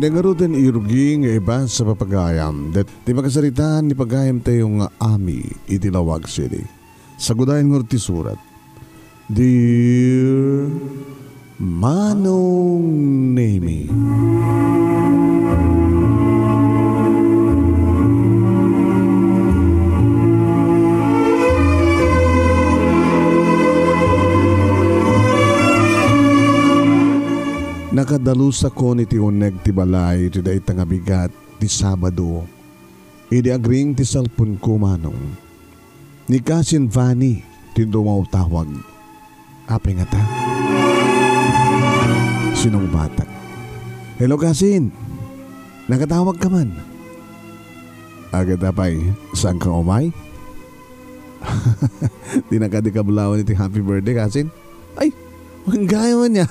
Inagarutan irugi nga iba sa papagayam. Dat di makasaritaan ni pagayam tayo nga ami itilawag sili. Sagudayan ng ti surat. Dear Manong Nemi, nakadalusa ko ni ti uneg ti balay ti day tangabigat ti Sabado. Idi agring ti salpon ko manong. Ni Kasin Vani ti dumaw tawag. Apay nga ta. Sinong batak? Hello Kasin. Nakatawag ka man. Agad apay. Saan ka umay? Di nakadikablawan ni ti happy birthday Kasin. Ay! Huwag gaya man niya.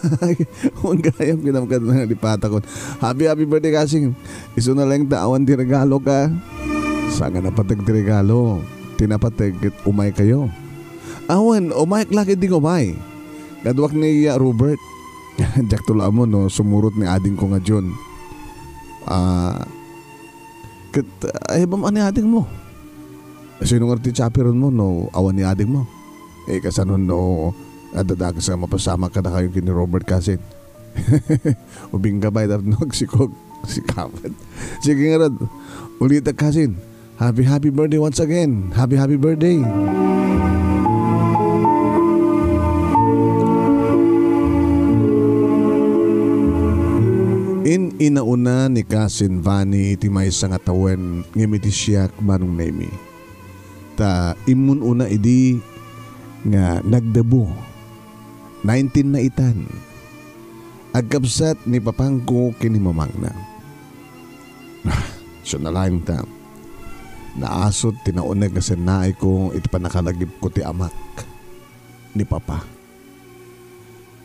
Huwag gaya ang kinamagad na lipata ko. Happy birthday Kasing. Iso na lang tawan di regalo ka. Saan ka napatag ti regalo? Tinapatag umay kayo. Awan, umay lagi ding umay. Kadwak ni Robert. Jack tula mo no, sumurot ni ading ko nga John. Ay ba man ni ading mo? Sino nga ti chaperon mo no, awan ni ading mo? Kasanon no, adadagas nga mapasama ka na kayo kini Robert Kasin. Ubing gabay na nagsikog si Kapat. Sige nga Rod, ulit Kasin. Happy birthday once again. Happy birthday. Inauna ni Kasin Vani iti may nga tawen ngimiti siya manong Nemi. Ta imun una idi nga nagdebo 19 na itan. Agkabsat ni papangko kini mamang na. Siya na lang ta. Naasot tinaunag nga sanay ko iti panakalagip ko ti amak ni papa.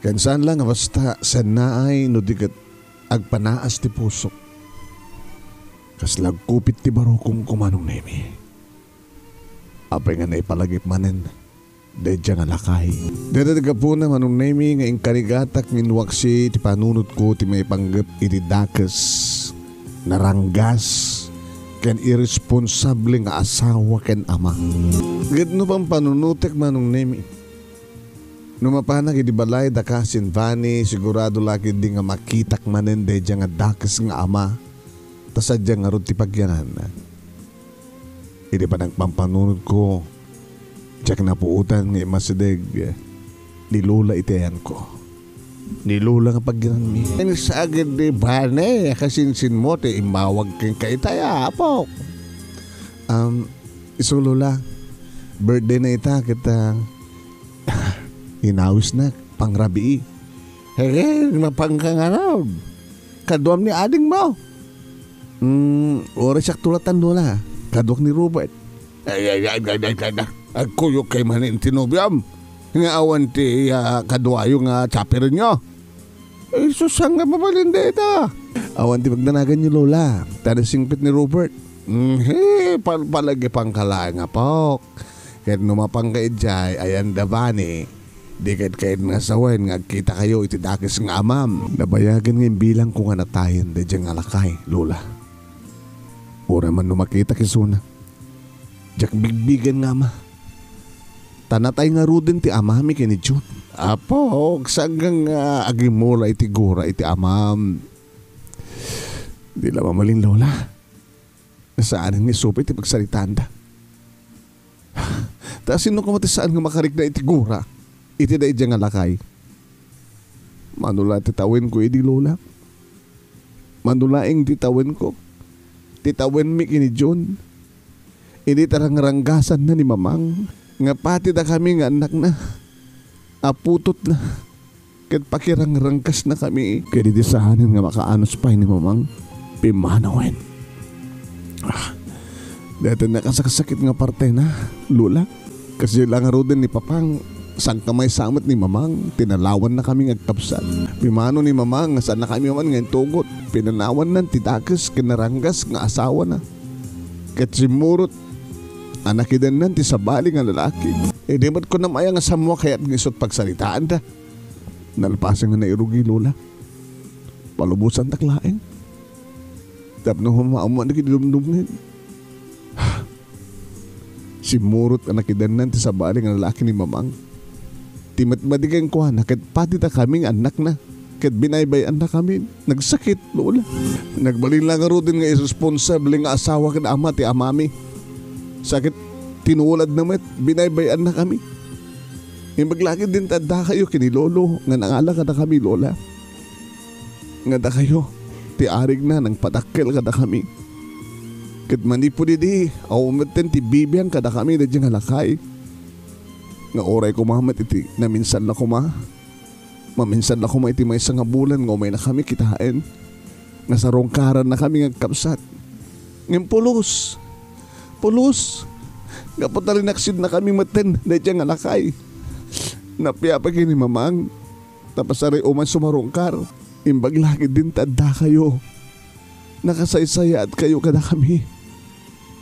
Kansan lang basta sanay no digat agpanaas ti puso. Kaslag kupit ti barokong kumanong Nemi. Apay nga naipalagip manen. Dedya nga lakay. Dedya po na manong Nemi nga inkarigatak minwaksi ti panunot ko ti may panggap iti dakas. Naranggas. Ken irresponsable nga asawa ken ama. Gitno pang panunutek manong Nemi. Numapanag iti balay da Kasin Vani sigurado laki di nga makitak manen dedya nga dakas nga ama. Tasadya nga rod ti pagyanan. Iti pa nagpampanunod ko. Diyak na puutan nga imasideg. Ni Lola itayan ko. Ni Lola nga pagyanan mi. Ang sagad di Vani kasinsin mo ti imawag kang kaitaya po. Iso Lola, birthday na ita kita. Inawis na, pangrabii. Mapangkangaraw. Kaduam ni ading mo. Oras siyak tulatan dola. Kaduak ni Robert. Ay. Agkuyok kay manin tinubyam. Nga awan ti kaduayo nga chaper nyo. Susang nga mabalindi ito. Awan ti magdanagan ni Lola. Tanasingpit ni Robert. Palagi pang kala nga po. Kahit numapang ka ijay, ayan Vani. Di kahit nga sawain nga kita kayo iti dakis nga amam. Nabayagan nga bilang kung nga natayan da dyan nga lakay, Lola. Ura man numakita kisuna. Diyak bigbigan nga ama. Tanatay nga rudin ti amami kini June. Apo, sagang agimula iti gura iti amam. Di lang mamaling Lola. Nasaan ni Sopa iti pagsalitaan da. Ta sino ka matisaan nga makarik na iti gura? Iti da idya nga lakay. Manula titawin ko iti Lola. Manulaing titawin ko. Titawin mi kini John. Ini tarang-ranggasan na ni Mamang. Nga pati da kami nga anak na. Aputot na. Kat pakirang-rangkas na kami. Kaya di sahanin nga makaanos pa ni Mamang. Pimanawin. Dito nakasakasakit nga parte na, Lola. Kasi lang nga din ni Papang. Sang kamay samot ni Mamang, tinalawan na kami agkapsat. Pimano ni Mamang, saan na kami man ngayon tugot. Pinanawan ng titakas, kinaranggas nga asawa na. Katsimurot, anak idan nan ti sabali nga lalaki. Di ba't ko na maya nga samwa kaya't ngisot pagsalitaan da. Nalpasan nga nairugi Lola. Palubusan taklaeng. Tapno humama na kinilumdum si Murot ang nakidanan ti sa bali nga lalaki ni Mamang. Timat madigang kuha na kat pati ta kaming anak na. Kat binaybayan na kami. Nagsakit, lola. Nagbalin lang nga din nga irresponsable nga asawa ka na ama ti amami. Sakit tinulad na met, binaybayan na kami. Maglagi din tanda kayo kini lolo nga nangala ka na kami lola. Nga da kayo, ti arig na nang patakkel ka na kami. Kat manipo di awamatan ti bibiyang kada kami na diyang halakay. Nga oray ko mahamat iti na minsan na kuma. Maminsan na kuma iti may isang bulan nga umay na kami kitain. Nga sa rongkaran na kami nga kapsat. Ngayon pulos. Pulos. Nga po talinaksid na kami maten na diyang halakay. Napiyapagin ni Mamang. Tapasari uman sumarongkar. Imbag lagi din tanda kayo. Nakasaysaya at kayo kada kami.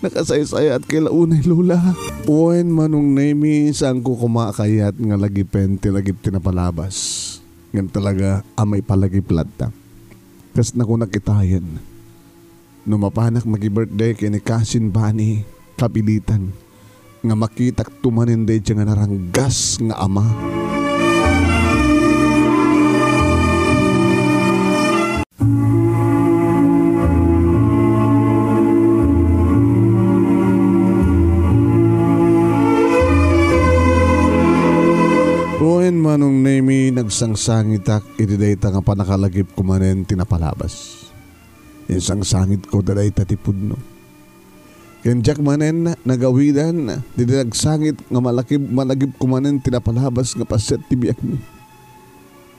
Nakasaysaya at kailaunay lola. Uwen manong nemi saan ko kumakayat nga lagi pente lagi tinapalabas. Ngayon talaga amay palagi plata. Kas na ko nakitayan. Numapanak magi-birthday kay ni Kasin Bani kapilitan. Nga makitak tumanin day nga naranggas nga ama. Manong nemi nagsangsangitak itidayta nga panakalagip kumanen tinapalabas. Yung sangit ko daday tatipud no. Ken Jack manen nagawidan didi nagsangit nga malagip kumanen tinapalabas nga paset tibiyak mi.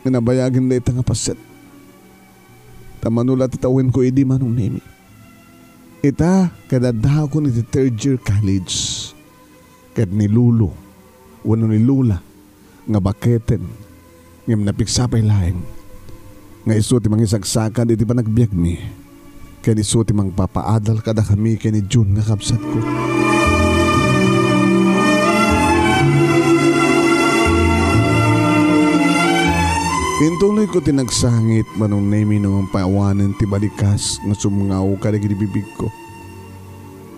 Nga nabayagin dayta nga paset. Tamanula titawin ko idi manong nemi. Ita kadadaw ko ni third year college. Kad ni Lulo. Wano ni Lula. Nga baketen ngam napiksapay laeng nga iso ti mangisagsakan iti panagbiag mi ken iso ti mangpapaadal kada kami ken ni June nga kapsat ko. Intuloy ko tinagsangit manong nemi nung paawanan ti balikas nga sumungaw kadagiti bibig ko.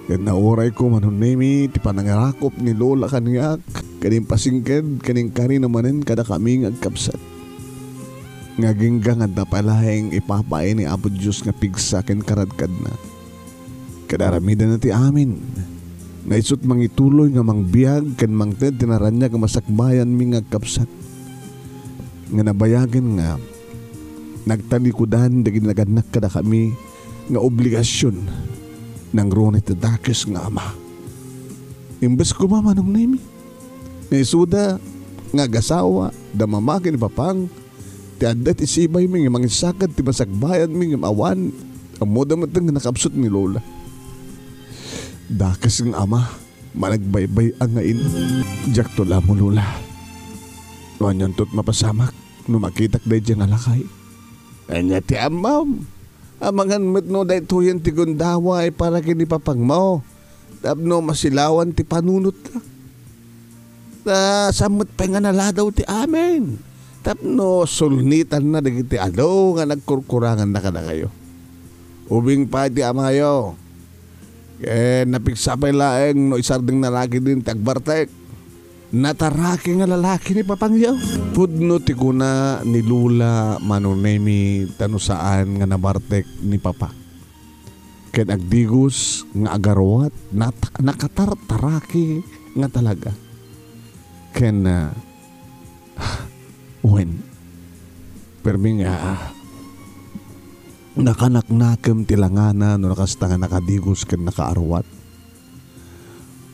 Ken nauray ko manong nemi ti panangarakop ni Lola kaniyak kaning pasingked, kaning kari namanin kada kami agkapsat. Ngagingga nga dapalaheng ipapay ni Apo Diyos nga pigsakin karadkad na. Kadaramidan na ti amin. Nga isot mangituloy nga mangbiyag kan mangted tinaranya nga masakbayan mi nga agkapsat. Nga nabayagan nga nagtalikudan daging naganak kada kami nga obligasyon ng ronit dakes nga ama. Imbes ko mamanong nemi. Nga isuda nga gasawa da mamakin ni Papang ti adat isibay mi nga mangisakad ti masakbayan mi nga awan amo da mateng nga nakapsot ni Lola. Dakas ng ama managbaybay ang ngain. Jak tula mo Lola. Wanyan tot mapasamak no makitak day dyan alakay. Anya ti amam. Amangan met no day tuyan ti gundawa ay para kini Papang mo. Tapno masilawan ti panunot ka. Samot pa nga nala daw ti amin. Tapno sulnitan na dagiti alo nga nagkurkurangan na kada kayo. Ubing pa ti amayo. Napiksapay laeng no isarding nalaki din tagbartek. Nataraki nga lalaki ni Papangyaw. Pudno ti kuna ni Lula manunemi tanusaan nga nabartek ni Papa. Ken agdigos nga agarwat nakatartaraki nga talaga. Ken when permi nga nakanak-nakem tilangana no nakastanga nakadigos ken nakaarwat.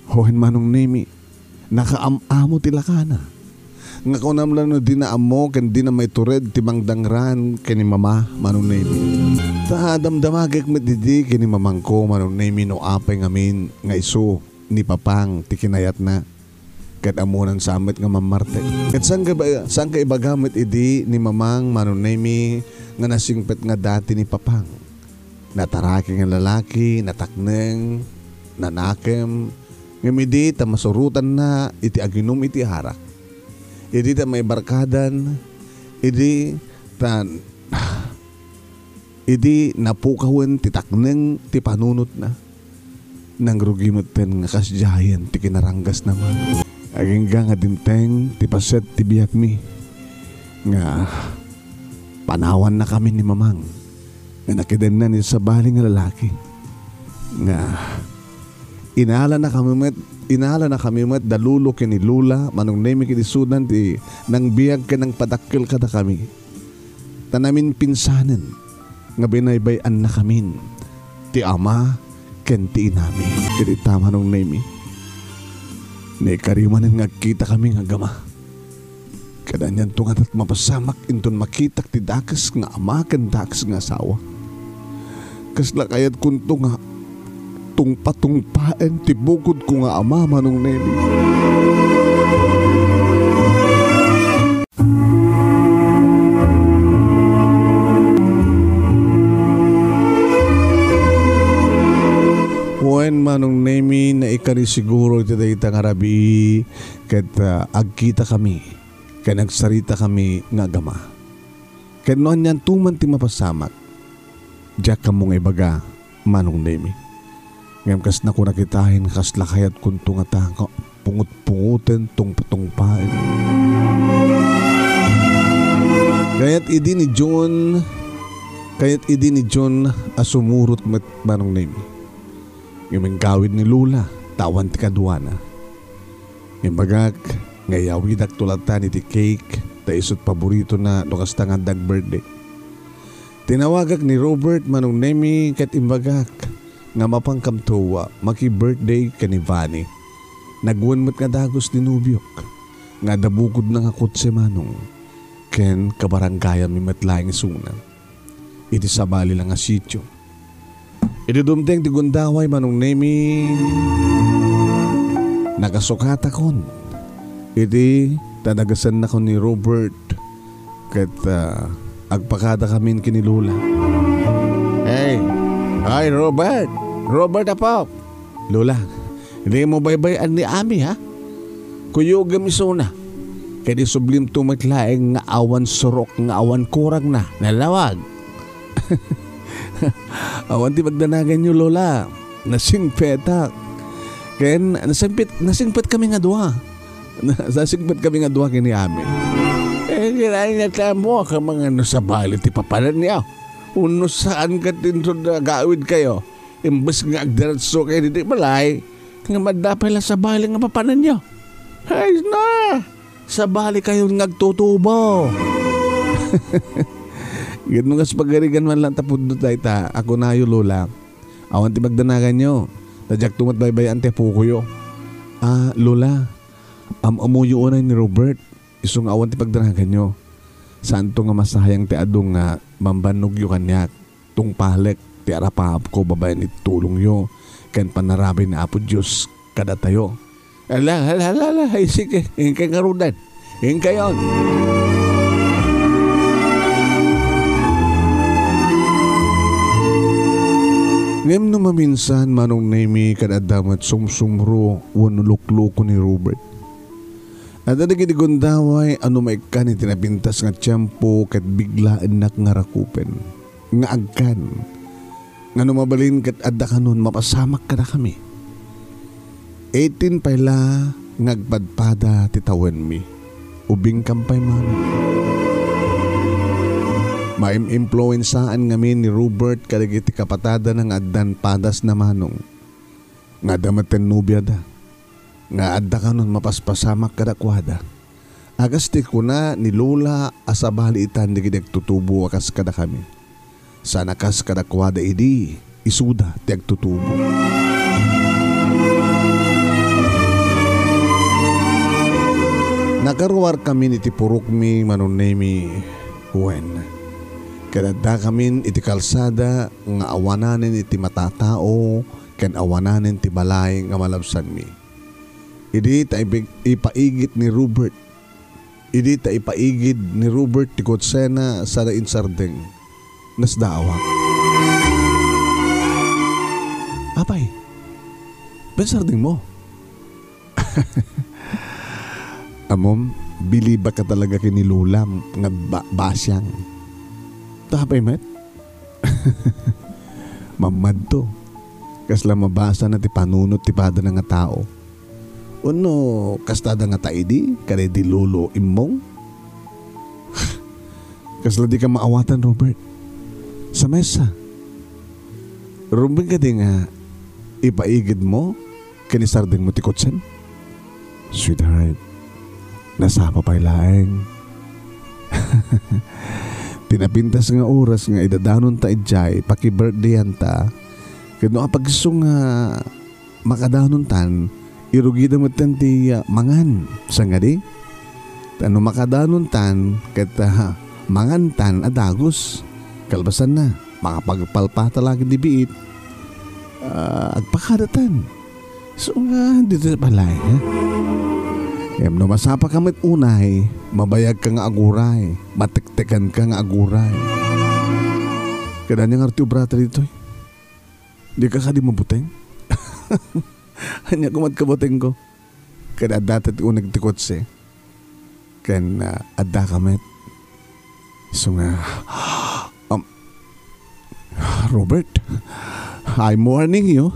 Hohen manong nemi nakaamamo tilakana. Nga kunam lang no dinaamo ken di na may tured timangdangran ken ni mama manong nemi. Ta damdamagek medidi ken ni mamangko manong nemi no apay ngamin nga iso ni Papang tikinayat na. Kat amunan samit nga mamarte. Kat saan ka ibagamit idi ni Mamang manunemi nga nasingpet nga dati ni Papang. Nataraki nga lalaki, natakneng, nanakem, ngamidi ta masurutan na iti aginom iti harak. Idi ta may barkadan, idi ta Idi napukawan ti takneng ti panunot na. Nang rugimot ten nga kasjayan ti kinaranggas naman. Agingga nga dinteng ti paset ti biyak mi. Nga panawan na kami ni mamang. Nga nakiden na ni sa bali nga lalaki. Nga inala na kami met dalulo kini lula manong nemi kini sudan ti nang biyag ka ng padakkel kada kami. Tanamin pinsanen nga binaybayan na kamin ti ama ken ti inami. Kiti tama nung nemi. Naikarimanan nga kita kami nga gama. Kadanyan tungat at mapasamak inton makitak ti dakas nga ama ken dakas nga asawa. Kasla kayat kunto nga tungpatungpaen ti bukod ko nga ama manong nemi. Wen manong nemi na ikani siguro iti dayta nga rabi ket agkita kami ken nagsarita kami nga gama. Ken noon yan tuman ti mapasamak. Diyak kamo nga ibaga manong nemi. Ngam kas na ko nakitahin kas lakayat kunto nga tako pungut-punguten tungpatungpaen. Kayat idi ni John asumurot met manong nemi. Ngam gawid ni Lula tawan ti kadwana. Ngam bagak ngayawid ak tulatan iti cake ta isot paborito na nukas tangandag birthday. Tinawagak ni Robert manong nemi ket imbagak nga mapangkamtuwa maki-birthday ka ni Vani. Nagwanmat nga dagos ni Nubyok nga dabukod na nga kutse manong ken kabaranggayan mi matlaing sunan. Iti sabali lang nga sityo. Iti dumteng ti gundaway manong nemi nagasukata kon. Iti tanagasan na kon ni Robert ket agpakada kami kini Lula. Hey! Ay, Robert! Robert apop! Lula, hindi mo baybayan ni Ami ha? Kuyuga misuna. Kaya di sublim tumatlaeng nga awan surok nga awan kurang na. Nalawag. Awan ti magdanagan nyo Lola. Nasingpetak. Kaya nasingpet kami nga dua. Nasingpet kami nga dua kini Ami. Kinain na mo ka mga nasabali ti papalan niya. Uno saan ka tinto na gawid kayo. Imbes nga agdaratso kayo dito balay. Nga madapay lang sa bali nga papanan nyo. Ay na! Sa bali kayo ngagtutubo. Gano'n nga sa pagarigan man lang tapod doon tayo. Ako na yung Lola. Awan ti magdanagan nyo. Tadyak tumat baybayan te pukuyo. Lola. Amuyo unay ni Robert. Isong awan ti pagdanagan nyo. Saan to nga masahayang ti adong nga mambanog yu kanyak. Tung palek ti arapahap ko babayan itulong yu. Ken panarabay na Apo Diyos kada tayo. Ala, ay sige. Ingkay nga rudan. Ingkay yun. Ngem no maminsan manong nemi kadadamat sumsumro wanulukloko ni Robert. At adagid gundaway ano maikan iti tinapintas nga tiyempo ket biglaan nak nga rakupen. Nga agkan. Nga numabalin ket adda kanon mapasamak kada kami. 18 payla ngagpadpada ti tawen mi. Ubing kampay man. Maim-influensaan ngamin ni Robert kadagiti kapatada ng addan padas na manong. Nga damaten nubya da. Nga adda ka nun mapaspasamak kadakwada. Agas ti kuna ni Lola asabali itan di kinagtutubo akas kada kami. Sanakas kadakwada idi isuda ti agtutubo. Nakaruar kami iti purok mi manunemi wen. Kadada kami iti kalsada nga awananin iti matatao ken awananin ti balay nga malabsan mi. Idi ta ipaigit ni Robert. Idi ta ipaigid ni Robert ti kotsena sa insardeng nasdaawa. Apay, ben sardeng mo? Amom, biliba ka talaga kini Lola nga basyang. Tapay met? Mamad to. Kasla mabasa na ti panunot ti pada na nga tao. Uno, kastada nga taidi, kare di lulo imong. Kasla di ka maawatan, Robert. Sa mesa. Rumbing ka di nga ipaigid mo, kinisarding mo ti kotsen. Sweetheart, nasapa pa'y laeng. Pinapintas nga oras nga idadanon ta idjay, paki-birthdayan ta. Kano kapag iso nga makadanon tan, irugida mo tan ti mangan. Sa nga di? Tano makadanon tan, kata mangan tan adagos. Kalbasan na, makapagpalpata lagi di biit. Agpakadatan. So nga, dito sa balay, ha? Em no masapa kamit unay, mabayag ka nga aguray, matiktikan ka nga aguray. Kada niyang artiyo brata dito eh. Di ka di mabuteng. Hanya kumad kabuteng ko. Kada datat ko nagtikotse. Kan adda kamit. So nga, Robert, hi morning yo.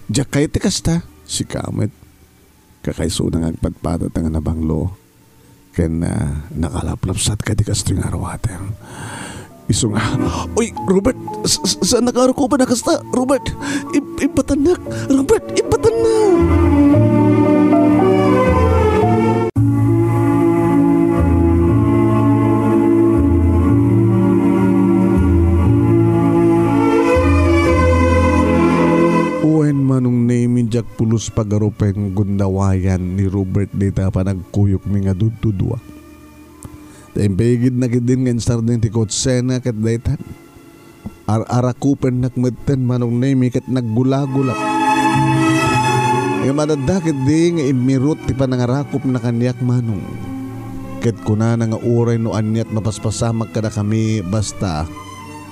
Diyak kayo tikas ta. Si kamit. Kakaiso nang agpadpadat nga nabanglo. Ken nakalaplapsat ka di kasting arawaten. Iso nga, oy Robert, saan nakaro ko pa nakasta? Robert, ipatanak. Robert, ipatanak. Manong name Jack pulos pagaropeng gundawayan ni Robert dita pa nagkuyok mi nga dududwa. Dahil pagigid na kidin nga instar din ti kotsena kat daytan. Arakupen nakmeten manong name kat naggulagulap. Nga madadakit di nga imirot ti panangarakop na kanyak manong. Kat kuna na nga uray no anyat mapaspasamag kada kami basta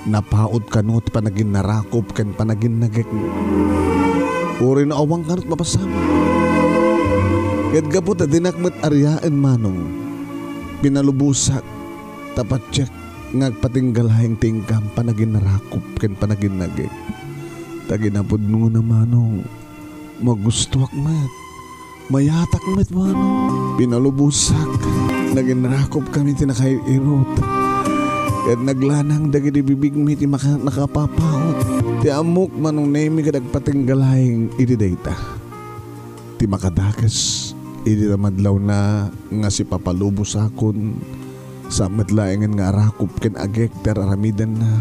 napaot kanot panagin narakop kan panagin nagek. Uri na awang kanot mapasama. Kaya't gabot na dinakmat aryaan manong. Pinalubusak. Tapat check. Ngagpatinggalahing tingkam. Panagin narakop. Ken panagin nagig. Taginapod nung na manong. Magustuak met. Mayatak met manong. Pinalubusak. Nagin narakop kami tinakay irot. Kaya't naglanang dagiti bibig mi ti nakapapaot. Ti amok manong name kadagpatinggalahing ididata. Ti makadakas idimadlaw na nga si papalubos akon sa matlaengan nga arakop ken agek ter aramidan na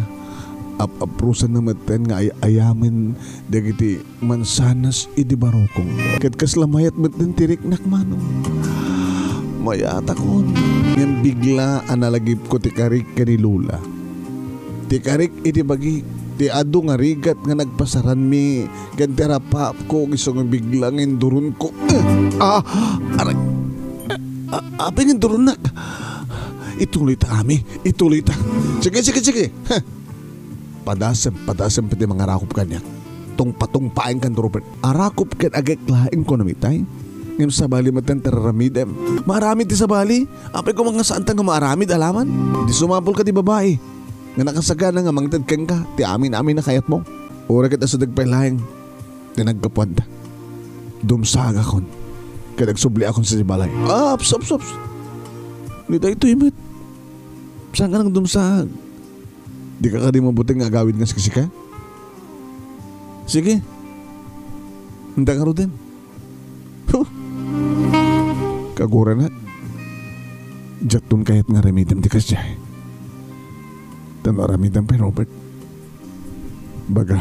aprusan na maten nga ayamen dagiti mansanas idibarokong. Ket kaslamayat maten tirik nakmanong. Mayatakon ngem bigla analagip ko ti karik ken lula. Ti karik idibagi ti ado nga rigat nga nagpasaran mi ken terapap ko iso nga biglang induron ko. Aray. Apeng induron nak. Ituloy ta ami, ituloy ta. Sige. Padasem pati mga rakop kanya. Tong paeng kan Robert. Arakop ken agek laing ko namitay. Ngem sa bali maten teraramidem. Maramid ti sa bali. Apay ko mga saan nga maaramid alaman. Di sumapol ka di babae. Nga nakasagana nga mangtad keng ka, ti amin na kayat mo. Ura kita sa dagpailaeng, ti nagkapuan ta. Dumsaga kon, kaya nagsubli akon sa balay. Ups. Nita ito imit. Saan ka nang dumsag? Di ka di mabuting agawid nga sikisika? Sige. Handa ka ro din. Kagura na. Jatun kayat nga remidam di kasya. Maramidang pa Robert. Baga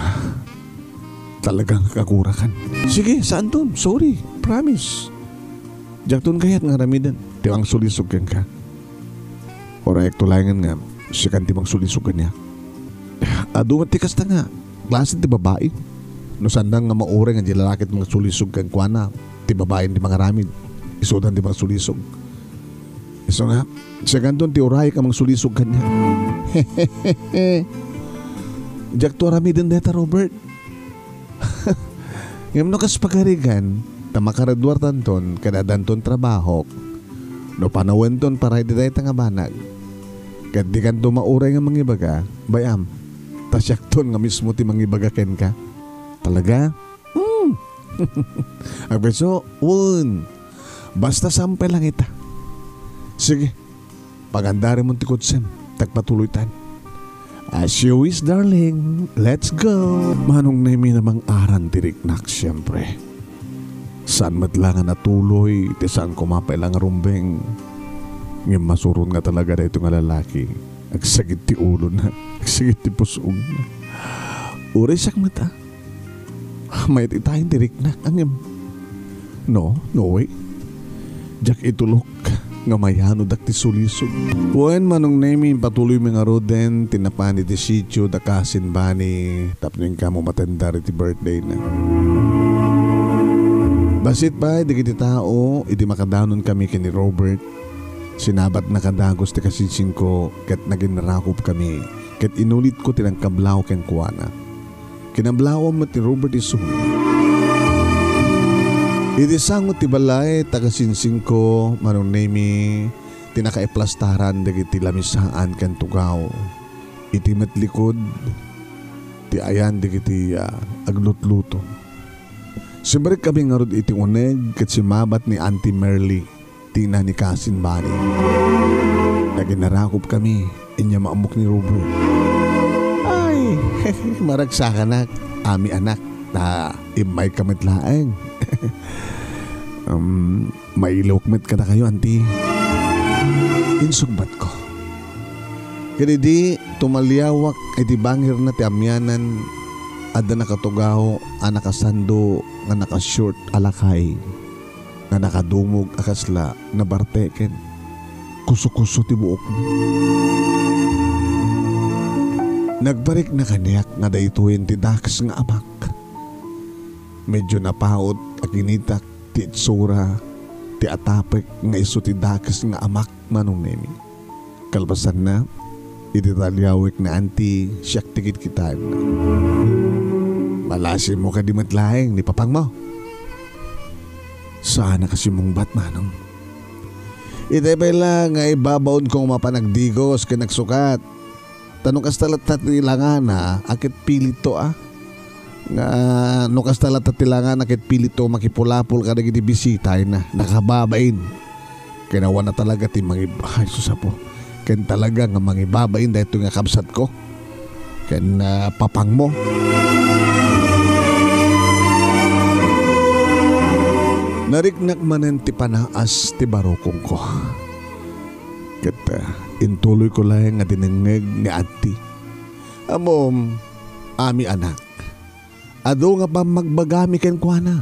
talagang kakurakan. Sige, saan doon? Sorry, promise. Diyak doon kayat nga ramidan. Tiwang sulisog yan ka. Orayek tulayangan nga. Siya kan timang sulisog niya. Adumat tikas na nga. Klasin ti babae. No sandang nga maure nga di lalakit mga sulisog kang kuana. Ti babae di mga ramid. Isudan di mga sulisog. Iso nga, siya gandun ti oray ka mga sulisog kanya. Diyak to aramidin deta Robert. Ngayon no kas pagarigan, tamakaradwar tanton, kadadanton trabaho. No panawenton para hindi tayo nga banag. Kat di kan mauray nga mga ibaga, bayam, tasyak ton nga mismo ti mangibagaken ka. Talaga? Ang beso, basta sampay lang ita. Sige, pagandari mong tikutsem, tagpatuloy tan. As you wish, darling. Let's go. Manong nemi namang aran tiriknak, siyempre. Saan matlangan natuloy, ti saan kumapay lang rumbeng. Ngayon masuron nga talaga na ito nga lalaki. Agsagit ti ulo na, agsagit ti pusog na. Uri siyak mata. May itayin tiriknak, angim. No way. Jak itulok nga mayano dak ti sulisog. Buwan manong nemi patuloy mga roden tinapani ti sityo da kasin bani tapning ka mo matanda ti birthday na. Basit pa di kiti tao iti makadanon kami kini Robert. Sinabat na kadagos ti kasinsing ko ket naginrakop kami ket inulit ko tinang kablaw ken kuana. Kinablawam mo ti Robert isun. Iti sangot ti balay tagasinsing ko manong nemi tinakaiplastaran dagiti lamisaan ken tugaw. Iti matlikod ti ayan dagiti aglutluto. Siyempre kami nga rod iti uneg ket simabat ni Auntie Merly tina ni Kasin Bani. Naginarakop kami inya maamok ni Robert. Ay, maragsakan na ami anak na imay kamit laeng. Mailokmet ka na kayo, auntie. Insugbat ko. Kaya di tumalyawak ay di bangir na ti amyanan ada nakatugaw ang nakasando nga nakashort alakay nga nakadumog akasla na barteken. Kuso-kuso ti buok. Nagbarik na kaniyak nga daytoyen ti dakas nga amak. Medyo napaot akinitak ti itsura ti atapek nga iso ti dakas nga amak manong nemi. Kalbasan na iti talyawik na auntie siyak tikit kitan. Malasin mo ka di matlaeng ni papang mo. Sana kasi mong bat manong. Ite pa lang nga ibabaon kong mapanagdigos ka nagsukat. Tanong kastalat nilangan akit pilito nga nukas talat tilangan nakit pilito makipulapol ka nagiti bisitay na nakababain. Kinawa na talaga ti mangibahay susapo. Ken talaga nga mangibabain dahil ito nga kabsat ko. Ken papang mo. Nariknak manen ti panaas ti barokong ko. Ket intuloy ko lang nga dinengeg ni auntie. Amom, ami anak. Ado nga pa magbagami ken kuana.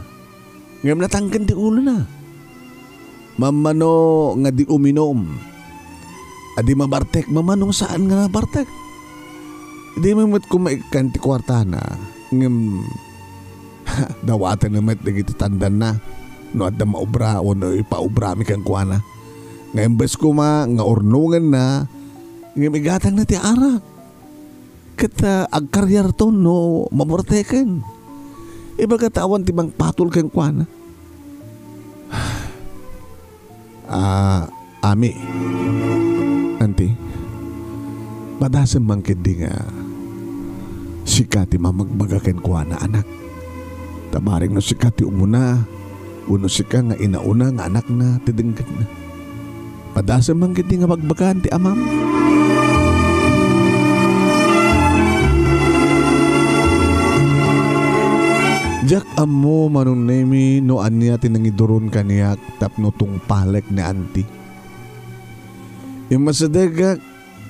Ngem natangken ti ulo na. Mamano nga di uminom. Adi mabartek mamanong saan nga nabartek. Di mamut kumaikan ti kwarta na. Ngem dawatan naman dagiti tandan na. No adda maubra o no ipaubra mi ken kuana. Ngem bes kuma nga ornungan na. Ngem igatang na ti arak. Ket agkaryar to no maborteken. Iba katawan ti bang patol kang kuana. Ami. Auntie. Padasem man kedi nga sikati mamagbaga ken kuana anak. Tamaring no sikati umuna. Uno sika nga inauna nga anak na tidenggan na. Padasem man kedi nga magbagaan ti amam. Jak amo manong nemi no anya tinangiduron kaniyak tapno tung palek ni auntie. Imasadega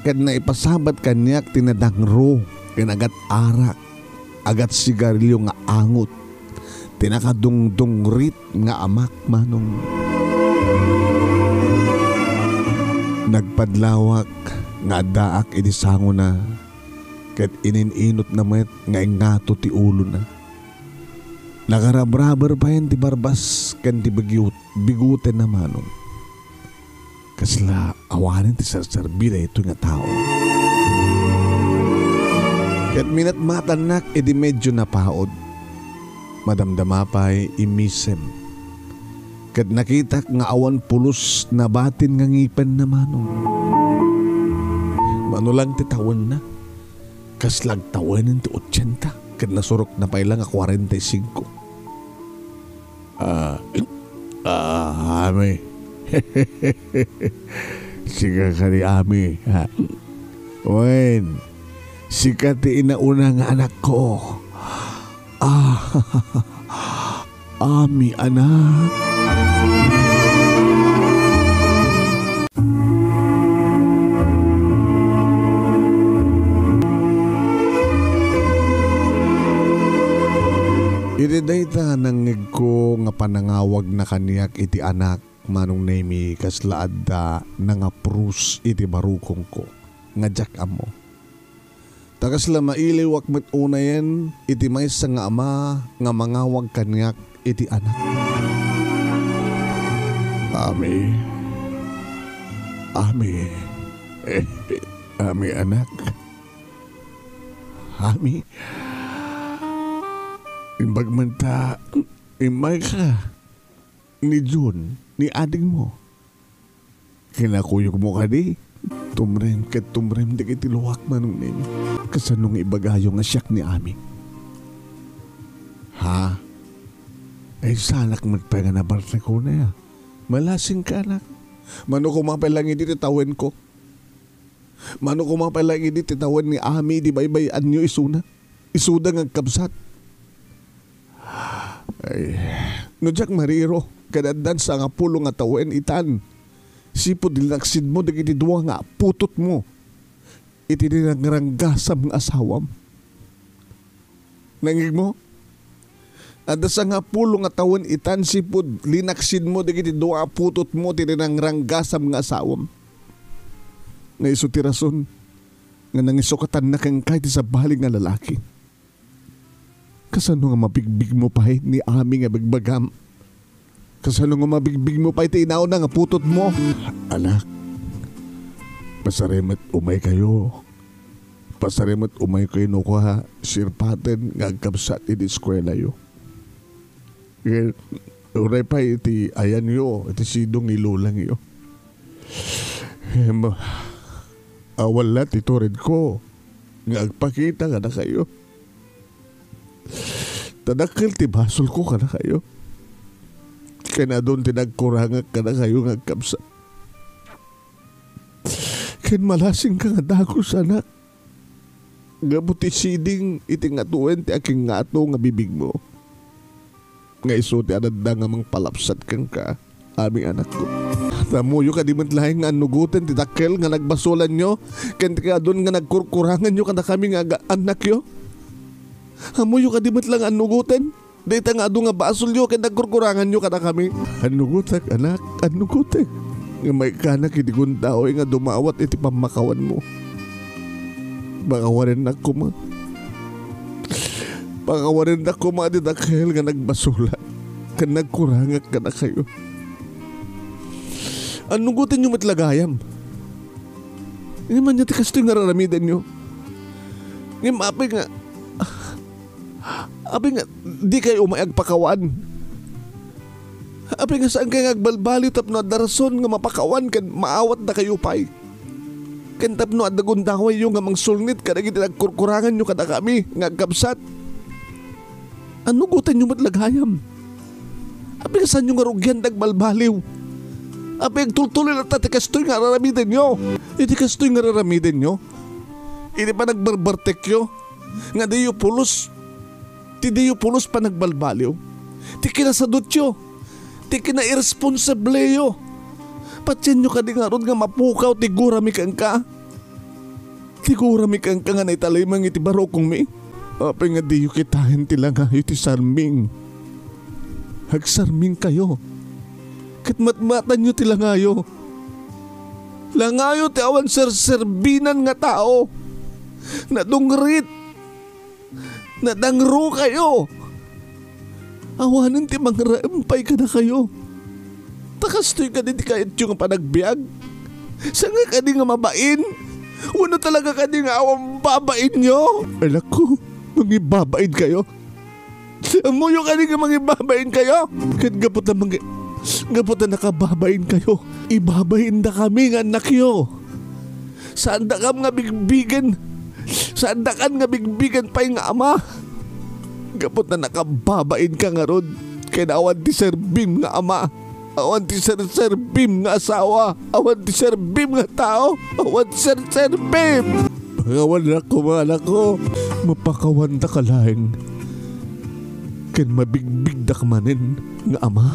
kad na ipasabat kaniyak tinadangro ken agat arak agat sigarilyo nga angot tinakadungdungrit nga amak manong. Nagpadlawak nga daak idisango na ket inininot na met nga ingato ti ulo na. Nakarabraber pa yan ti barbas kan ti biguten na manong. Kasla awanin ti sarsarbida ito nga tao. Kat minat matanak edi medyo napaod. Madamdamapay imisem. Kat nakitak nga awan pulos na batin nga ngipen na manong. Manulang ti tawon na. Kaslag tawanan ti 80. Kad nasurok na pa ilang 45. Ami. Siga ka ni Ami. Wen, sikat ti inauna nga anak ko. Ami anak. Iriday ta nangig ko nga panangawag na kaniyak iti anak manong nemi kaslaad da nga prus iti barukong ko nga jak amo. Takas la mailiwak met unayen iti maysa nga ama nga mangawag kaniyak iti anak. Ami. Ami anak. Ami. Imbagmanta, imay ka ni June, ni ading mo. Kinakuyog mo ka di. Tumrem di kiti luwak manong nemi. Kasanong ibagayo nga siyak ni Ami. Ha? Ay sanak magpega na barte ko na ya. Malasing ka anak. Mano kumapalang hindi titawin ko. Mano kumapalang hindi titawin ni Ami di baybayan nyo isuna. Isuda ng kabsat. Ay, nujak mariro, kadadan sa nga pulo nga tawen itan. Sipo dilaksid mo, dagiti duwa nga putot mo. Iti dinagrangasam nga asawam. Nangig mo? Ada sa nga pulo nga tawen itan, sipo linaksid mo, dagiti duwa putot mo, iti dinagrangasam nga asawam. Nga iso ti rason, nga nangisukatan na kang kahit sa baling nga lalaki. Kasano nga mabigbig mo pa ni Ami nga bigbagam? Kasano nga mabigbig mo pa inaw na nga putot mo? Anak, pasarimat umay kayo. Pasarimat umay kayo no ko ha, sirpaten nga agkabsat iti eskwela yo. Uray pa iti ayan yo, iti sidong ilulang yo. Awalat ito rin ko. Nga agpakita ka na kayo. Tadakil ti basol ko ka na kayo. Kaya na doon tinagkurangak ka na kayo nga kapsa. Kaya malasing ka nga dagos anak. Nga buti siding iti nga tuwen ti aking nga ato nga bibig mo. Nga iso ti ananda nga mang palapsat kang ka, aming anak ko. Tamuyo ka di matlaing nga anugutin ti dakil nga nagbasolan nyo. Kaya doon nga nagkurkurangan nyo ka na kami nga anak yo. Hamuyo ka di matlang anugutin. Dita nga ado nga basol nyo kaya nagkurkurangan nyo kada kami. Anugutak anak, anugutak. Nga may kanak iti kuntao nga dumawat iti pamakawan mo. Pangawarin na ko ma. Pangawarin na ko ma di dakil nga nagbasula. Kaya nagkurangak ka na kayo. Anugutin nyo matlagayam. Hindi man niya tikasto yung nararamidan nyo. Ngayon maapay nga. Abi nga, di kayo umayagpakawan. Abi nga saan kayo agbalbali tapno at darason nga mapakawan kan maawat na kayo pa'y. Kan tapno at dagundaway yung nga mang sulnit kada giti nagkurkurangan nyo kada kami nga agkabsat. Ano gutan nyo matlaghayam? Abi nga saan nyo nga rugyan dagbalbaliw? Abi ang tultuloy na tatikastoy nga raramidin nyo. Iti kastoy nga raramidin nyo. Iti pa nagbarbartekyo. Nga diyo pulos. Ti diyo pulos pa nagbalbaliw. Ti kinasadot yo. Ti kina-irresponsable yo. Patsin nyo ka di nga ron nga mapukaw ti gurami kang ka. Ti gurami kang ka nga naitalimang iti barokong mi. Apay nga diyo kitahin ti lang hayo ti sarming. Hagsarming kayo. Katmatmatan nyo ti langayo. Langayo ti awan serserbinan nga tao. Nadungrit. Nadangro kayo. Awanan ti mangraempay ka na kayo. Takastoy ka din ti kahit yung panagbiag. Sanga ka di nga mabain. Wano talaga ka di nga awang babain nyo. Anak ko, mangibabain kayo. Amuyo ka di nga mangibabain kayo. Kahit gapot na nakababain kayo. Ibabain na kami nga anak yo. Saan da kam nga bigbigan. Sa andakan nga bigbigan pa nga ama. Gapot na nakababain ka nga rod. Kaya na awan ti serbim nga ama. Awan ti serbim nga asawa. Awan ti serbim nga tao. Awan ti serbim. Pangawan na ko mga anak ko. Mapakawan na ka lang. Kaya mabigbig da kamanin nga ama.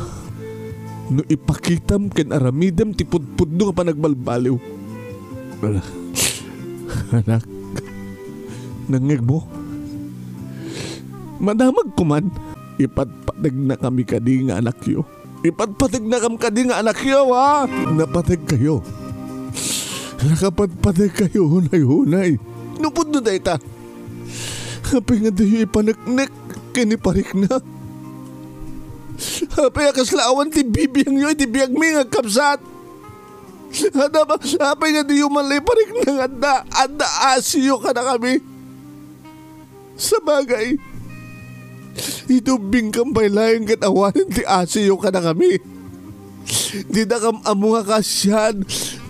No ipakitam ken aramidem ti pudpudno nga panagbalbaliw. Anak, nangig mo. Madamag ko man. Ipatpatig na kami kadi nga anak yo. Ipatpatig na kami kadi nga anak yo, ha? Napatig kayo. Nakapatpatig kayo, hunay-hunay. Nupod na dahi ta. Hapi nga dahi ipanaknek, kiniparik na. Hapi akaslaawan ti bibiyang yo, ti biyang mi nga kapsat. Hapi nga dahi umalay parik na nga anda asiyo ka na kami. Sa bagay, itubing kang baylayan kat awanin ti asiyo ka na kami. Di na kam amo nga kasyan.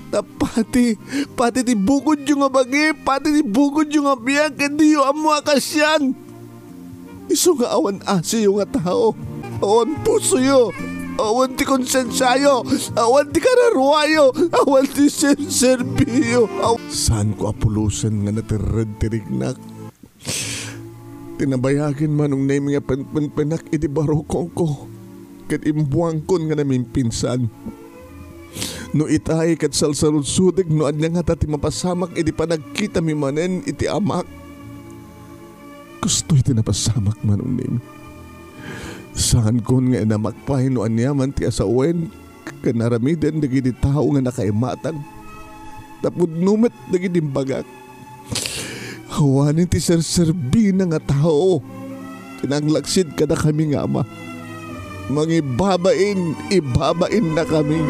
Pati ti bugod yung nga bagi, pati ti bugod yung nga biyang, hindi yung amo nga kasyan. Iso nga awan asiyo nga tao. Awan puso yo. Awan ti konsensyayo. Awan ti kararwayo. Awan ti serbiyo. Saan ko apulusan nga natirad-tirignak? Tinabayagin man nung name nga penpenak iti barokong ko. Kat imbuang kon nga namin pinsan. No itay kat salsaludsudig no anya nga tati mapasamak iti panagkita mi manen iti amak. Gusto iti napasamak man nung name. Saan kon nga inamakpay no anya man ti asawen. Kanaramiden dagiti tao nga nakaimatan. Tapod numet dagiti bagak. Hawanin ti serserbi na nga tao. Tinanglaksid ka na kami nga ama. Ibabain na kami.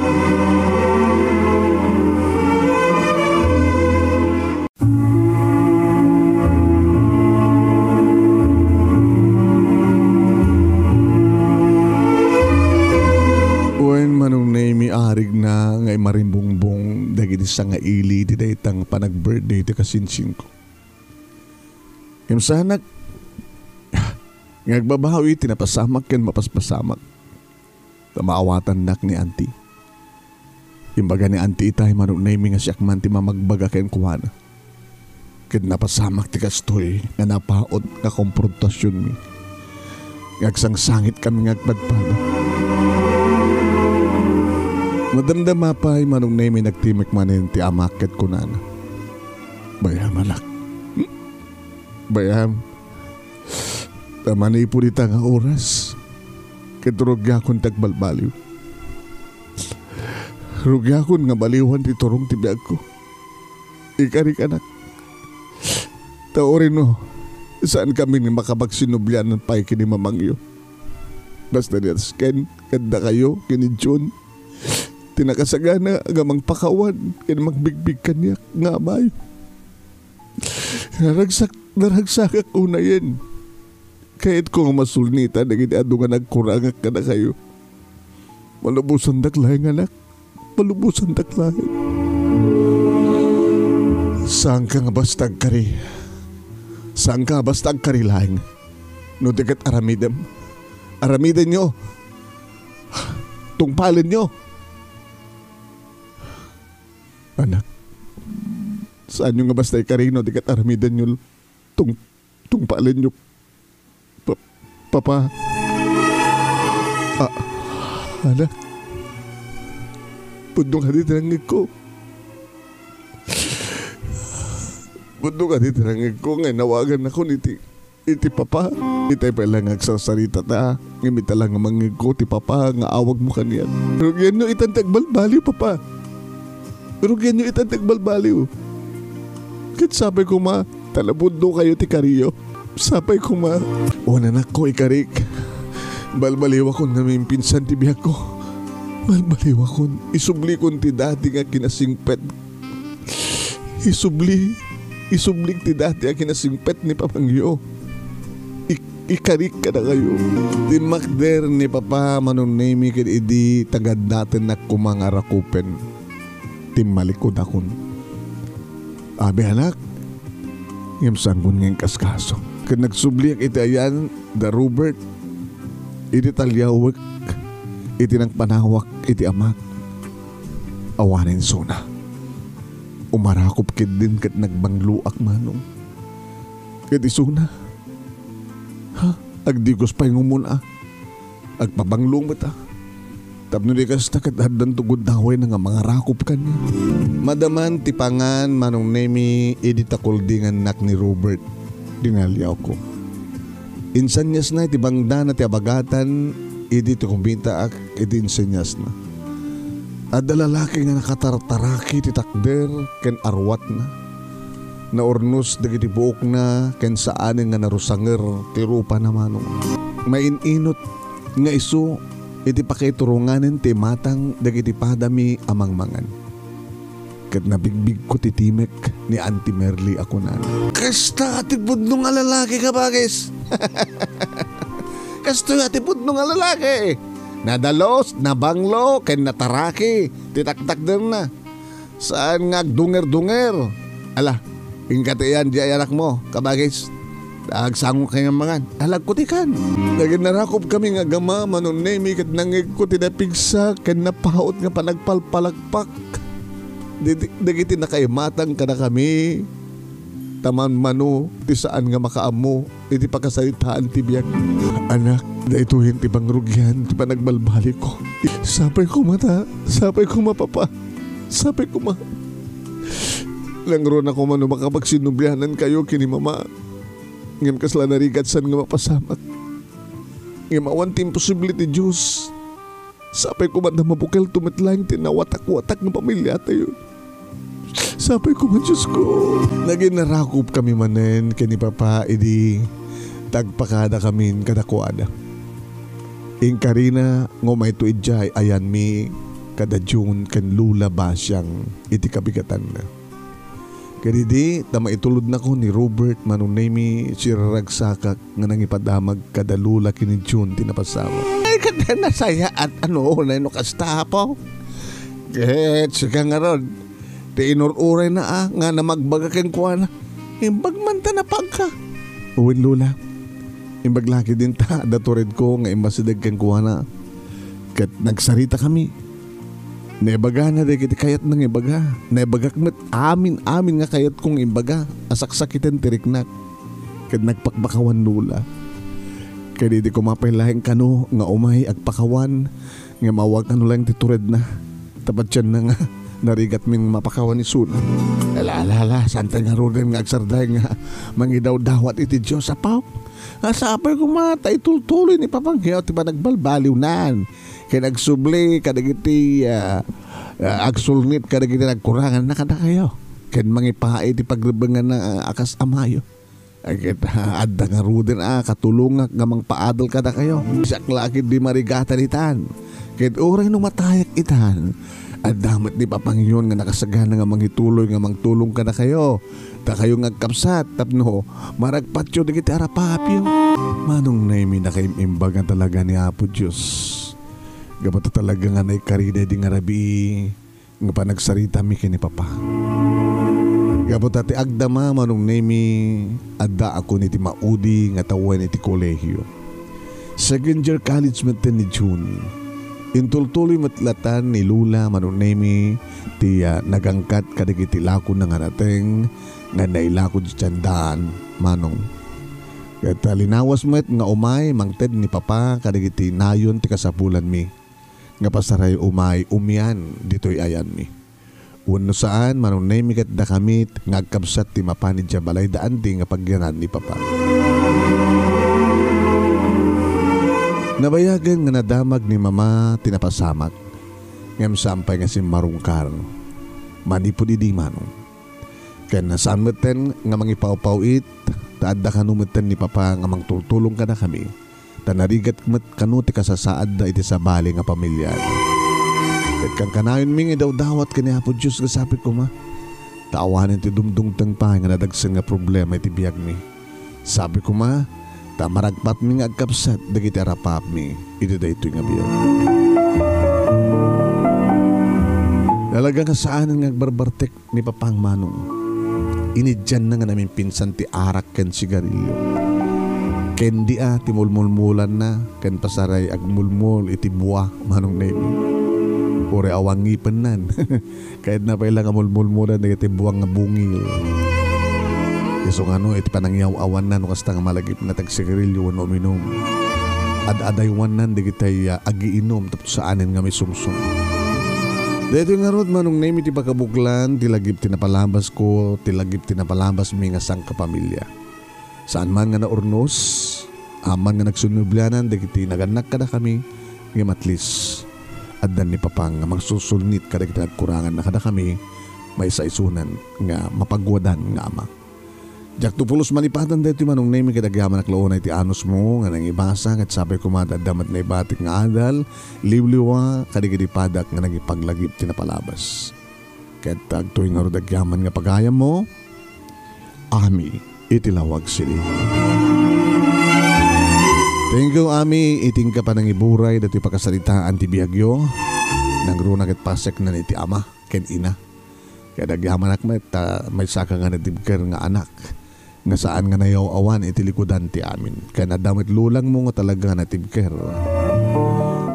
Uwan manong na imiarig na ngay marimbongbong dagiti sa nga ili di daytang panag-birthday ti kasinsin ko. Imsanak, ngagbabawi tinapasamak ken mapaspasamak. Tamaawatan nak ni auntie. Imbaga ni auntie itay manong naming nga siyak man ti mamagbaga ken kuwana. Ken napasamak ti kastoy nga napaot nga komprontasyon mi. Ngagsangsangit kami ngagpadpada. Madamdama pa'y manong naming nagtimik manin ti amak ket kunana. Bayam anak. Bayam, tamanay po dita nga oras. Katurugya akong tagbalbaliw. Rugya akong nga baliwan ti turong tibiyag ko. Ikarik anak. Taorin mo, saan kami ni makapagsinubyan ng pay kini mamangyo. Basta niyas ken, kanda kayo, kini June. Tinakasagana agamang pakawan, kini magbigbig kanyak nga amayo. Naragsakak una yan. Kahit ko nga masulnita, naging nga nagkurangak ka na kayo. Malubusan daklahin anak. Malubusan daklahin. Saan ka nga bastag kari? Saan ka nga bastag kari lahing? No dekat aramidem. Aramiden nyo. Tungpalin nyo. Anak. Saan yung nga bastay karino di kat aramidan nyo tungpalin nyo papa. Anak. Pudong ka di tinangig ko. Pudong ka di tinangig ko. Ngay nawagan ako iti papa. Itay pa lang agsasalita ta. Ngimita lang nga mangig ko ti papa. Nga awag mo kanyan. Pero yan nyo itantagbalbaliw papa. Pero yan nyo itantagbalbaliw. Kit sabi ko ma, talabundo kayo ti kariyo. Sabi ko ma, nanak ko ikarik. Balbaliw akong namin pinsan ti biyak ko. Balbaliw akong isubli kong ti dati nga kinasingpet. Isubli ti dati nga kinasingpet ni papangyo. Ikarik ka na kayo. Di makder ni papa manunemi kin idi tagad natin na kumangarakupen. Tim malikod akon. Abi anak, Ngam sanggun ngayong kaskaso. Kad nagsubliak iti ayan, da Robert, iti talyawak, iti nang panawak, iti amak. Awanin suna. Umarakop kid din kat nagbangluak manong. Kat isuna. Ha? Agdigos pa yung umuna. Agpabanglong bata. Tapno di kas na katadan tugod daway na nga mga rakop kanya. Madaman tipangan manong nemi editakuldingan nak ni Robert. Dinalyaw ko. Insanyas na itibangda na ti abagatan edito kumbinta ak iti insanyas na. At lalaki nga nakatartaraki ti takder ken arwat na. Naurnos dagiti buok na ken saan nga narusanger ti rupa na manong. Maininot nga iso iti pakiturunganen ti matang dagiti padami amangmangan. Kat nabigbig ko ti timek ni Auntie Merly ako na. Kasta ati budno nga lalaki ka bagis. Kasta ati budno nga lalaki. Nadalos, nabanglo, ken nataraki. Titaktak din na. Saan nga dunger-dunger? Ala, ingkatiyan di ay anak mo, kabagis. Agsango kayo mga alag ko tikan. Naging narakop kami nga gama manunemi kat nangig ko tinapigsa ken napahaot nga panagpalpalagpak. Dagiti nakaimatang ka na kami. Taman mano ti saan nga makaamo iti pakasalitaan ti biyak. Anak, daituhin ti bangrugyan ti panagbalbali ko. Sapay ko mata, sapay ko mapapa, sapay ko ma. Langro na ko mano makapagsinubyanan kayo kini mama. Ngam kasla narigatsan nga mapasamak. Ngam awan ti imposible ti Diyos. Sapay ko man na mabukal tumitlang tinawatak-watak ng pamilya tayo. Sapay ko man Diyos ko. Naging narakop kami manen kani Papa idi tagpakada kami kadakuada. Ing Karina ngo may tuidjay ayan mi kada June kan lula basyang iti kabigatan na. Kadidi, tama itulod na ko ni Robert manunemi si Ragsakak nga nangipadamag kadalula kini June tinapasama. Ay, kada nasaya at ano, na ino kasta po. Kahit siya nga ron, ti inururay na nga na magbaga ken kuha na. Imbag man ta na pagka. Uwin lula, imbag laki din ta, daturid ko nga imbasidag ken kuha na. Kat nagsarita kami. Naibaga na di kiti kayat ng ibaga. Naibagak met amin nga kayat kong ibaga. Asaksakitan tiriknak. Kad nagpakbakawan lula. Kaya di ko mapailahin kano nga umay agpakawan. Nga mawag ano lang titured na. Tapat siya na nga. Narigat min mapakawan ni Suna. Alala, santa nga rin nga agsarday nga. Mangidaw dawat iti Diyos sa pao. Asapay ko mata itultuloy ni Papanghiyaw. Tiba nagbalbaliw nan. Kaya nagsubli, kadagiti agsulnit, kadagiti nagkurangan na kada kayo. Kaya mangipahay ti pagribangan na akas amayo. Kaya adda nga ruden katulungak nga mang paadol kada kayo. Siyak lakid di marigatan itan. Kaya oray nung matayak itan. At damat di Papangyon nga nakasagana nga mangituloy nga mangtulong kada kayo. Ta kayo nga kapsat, tapno, maragpatyo digiti arapapyo. Manong naimi na kayo imbagan talaga ni Apo Diyos. Gabato talaga nga na ikarida di nga rabi nga panagsarita mi kini Papa. Gabato ati agdama manong nemi adda ako ni ti maudi nga tawen iti kolehiyo. Second year college maten ni June. Intultuloy matlatan ni Lula manong nemi ti nagangkat kadagiti lakon nga nateng nga nailakod di tiyandaan manong. Kaya linawas met nga umay mangted ni Papa kadagiti nayon ti kasapulan mi. Nga pasaray umay umian dito'y ayan mi. Uno saan manunay mi kat da kamit ngagkabsat ti mapanid siya balay daan di nga pagyanan ni Papa. Nabayagan nga nadamag ni Mama tinapasamak. Ngam sampay nga si marungkar. Manipod idi manong. Kaya nasaan meten nga mangipawpawit taadda kanumeten ni Papa nga mangtultulong ka na kami. Tanarigat met kanuti kasasaad da iti sabali nga pamilya. Kat kang kanayon mingi daw dawat kani Apo Diyos nga sapit ko ma. Taawanin ti dumdungtang pa nga nadagsan nga problema iti biyag mi. Sabi ko ma, tamaragpat mi nga agkapsat dagiti arapap mi iti da ito'y nga biyag. Lalaga nga saan nga agbarbartek ni Papang Manong. Inidyan na nga namin pinsan ti arak ken sigarilyo. Ken di ti mulmulmulan na ken pasaray agmulmul iti buwa manong nemi. Ure awang ngipen nan. Kahit na pala nga mulmulmulan na iti buwang nga bungil. So iti panangyaw-awan nan kasta nga malagip na tagsigarilyo wano minum. Ad-adaywan nan di kitay agiinom tapos saanin nga may sumsum. Dito nga rod manong name iti pagkabuklan, tilagip tinapalabas ko, tilagip tinapalabas mi nga sang kapamilya. Saan man nga naurnos, aman nga nagsunublanan, di kiti naganak kada kami, nga matlis. At dan ni papang nga magsusulnit kada kita nagkurangan na kada kami, may saisunan nga mapagwadan nga ama. Jak tupulos malipatan dito manong name kadagyaman naklaon na iti anos mo nga nang ibasa at sabay kumadadamat na ibatik nga adal liwliwa kadigadipadak nga nagipaglagip tinapalabas. Ket tagtuing nga rodagyaman nga pagayam mo Ami itilawag sili. Thank you Ami iting ka pa nang iburay dati pakasalitaan ti biyagyo nang runa ket pasek na iti ama ken ina. Kadagyaman may saka nga natibker nga anak nga saan nga nayaw-awan itilikudan ti amin. Kaya nadamit lulang mo nga talaga natibker.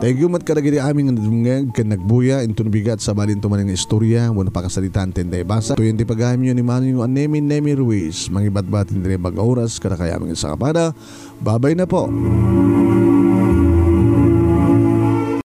Thank you mat kadagiti amin nga nadungeg ken nagbuya into bigat sa balin tuman nga istorya wano pakasalitan tinday basa. Tuyon ti pagayam ni Manny Nemi Ruiz. Mangibat-batin dire bag oras kada kaya mga sa kapada. Babay na po.